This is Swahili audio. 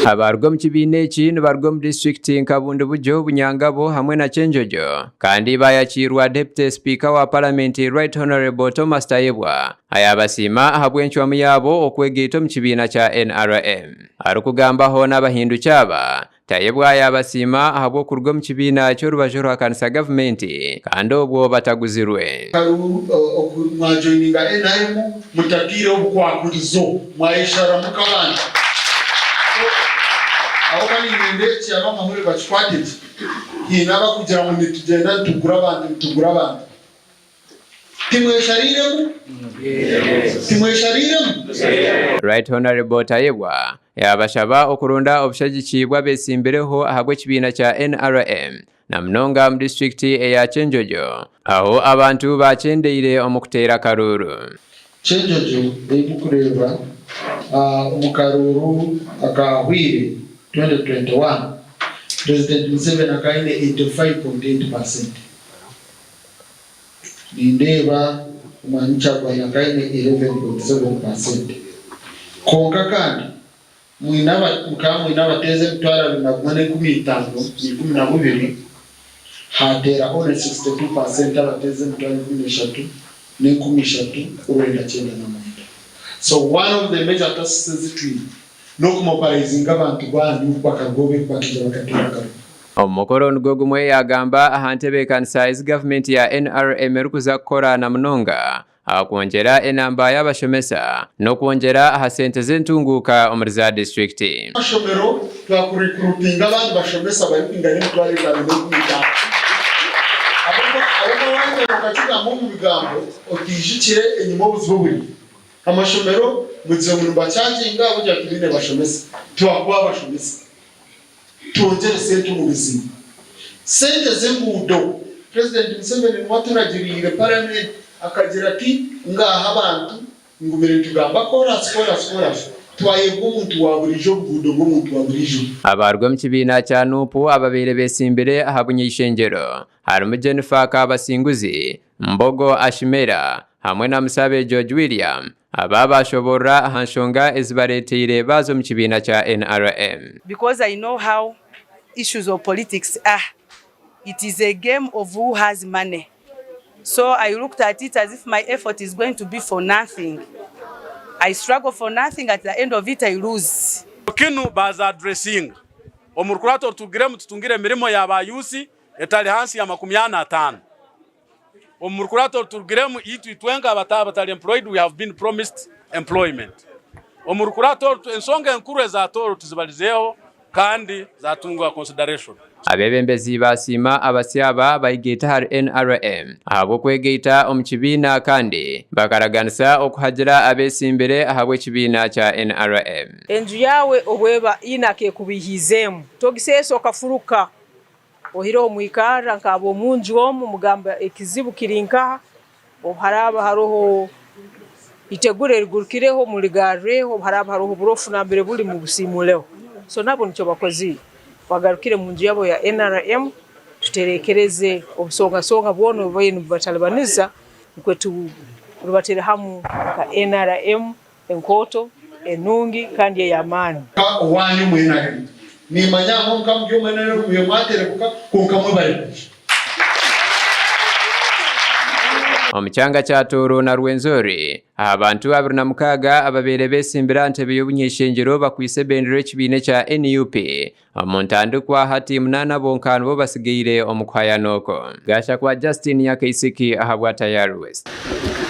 abarwo mu kibiina eki nibarwo mu district Kabundu Bujo Bunyangabo hamwe na Kyenjojo kandi bayakirwa Deputy Speaker wa Parliament Right Honorable Thomas Tayebwa ayabasima ahabw'enchwamu yabo okwegeeta mu kibiina kya NRM arukugambaho n'abahindukyaba Tayebwa yabasima ahabw'okurwa mu kibiina ky'orubajo rwa kanisa gavumenti kandi obwo bataguzirwe mwajoininga NRM mutakire obukwakulizo mwayeshara mukabana aho kali ngendeki abama muri bachikwatiti hinaba kugira ngo nitugenda tugura abantu timweshariremu Right Honorable Tayebwa yabashaba okurunda obushagikibwa besimbireho ahabwe kibiina kya NRM na mnonga mu district eya Kyenjojo aho abantu bacendeire omukutera karuru Kyenjojo ebukureba omukaruru akahwire 2021 President Museveni akaine 85.8%. Nindeba Mwanchagwa akaine 11.7%. Konka kandi mwinabateze mutwara binagumane 15 hatera one 62% abateze mutwara 13 ne 13 urenda cyenda na mwenda. So one of the major tasks no kumoparizinga abantu bandi bakagobe bakija bakatera kare omukoro nugwo gumwe yagamba ahantebe kanisa government ya NRM rukuza kukora na mnonga akwongera enamba y'abashomesa no kwongera ahasente z'entunguka omuriza district ashomero twakurecruitinga abantu bashomesa bari kwingana n'itware za n'umwita abo bandi bakavuga mu bigambo otijikire enyuma obuzuburi amashomero mugize mu bacyanginga bujya kibine bashomesa twakuba bashomesa tongere sente mu bizima sente z'imbudo President Museveni waturagirire parliament akagira ati ngaha abantu ngumire tugamba kora twayebwo umuntu wa burijo budo bw'umuntu wa burijo abarwa mu kibiina cya NUP ababere besimbire ahabunye ishengero harimo Jennifer Kabasinguzi Mbogo Ashimera hamwe na Musabe George William ababashobora hanshonga ezibaretire bazo mu kibiina kya NRM. Because I know how issues of politics are. It is a game of who has money. So I looked at it as if my effort is going to be for nothing. I struggle for nothing, at the end of it I lose. Kinu baza addressing omurukurato tutungire mirimo y'abayusi etali hansi ya 15. Omurukurato turgiremu itu itwenga batali employed, we have been promised employment. Omurukurato ensonga enkuru za toro tuzibalizeo kandi zatungwa consideration. Abebembezi basima abasyaba bayigeta har NRM ahabo kwegeta omukibiina kandi bakaraganisa okuhagira abesimbire ahabwe kibiina kya NRM. Enju yawe obweba inake kubihizemu togiseso kafuruka ohiro omwikara nkabo munju omu mugamba ekizibu kirinka oharaba haroho itegure rigurikireho muligareho haraba haroho burofu nambere buli mu busimuleho so nabo nicyo bakozi bagarukire munju yabo ya NRM tuterekereze obusonga bwono bwenu batalibaniza kwetu rubatere hamu ka NRM enkoto enungi kandi yamani wanyu mu NRM ni manyango nkamubyo mwenene kuye mwaterekuka kunkamwe bari omukyanga kya Toro na Rwenzori abantu 26 ababere besimbira ntebe y'obunyeshengero bakwise bendera ekibiina kya NUP omuntandikwa hati 8 bonkano bo basigaire omukwaya noko gasha kwa Justin ya Kaisiki ahabwa Tayari West.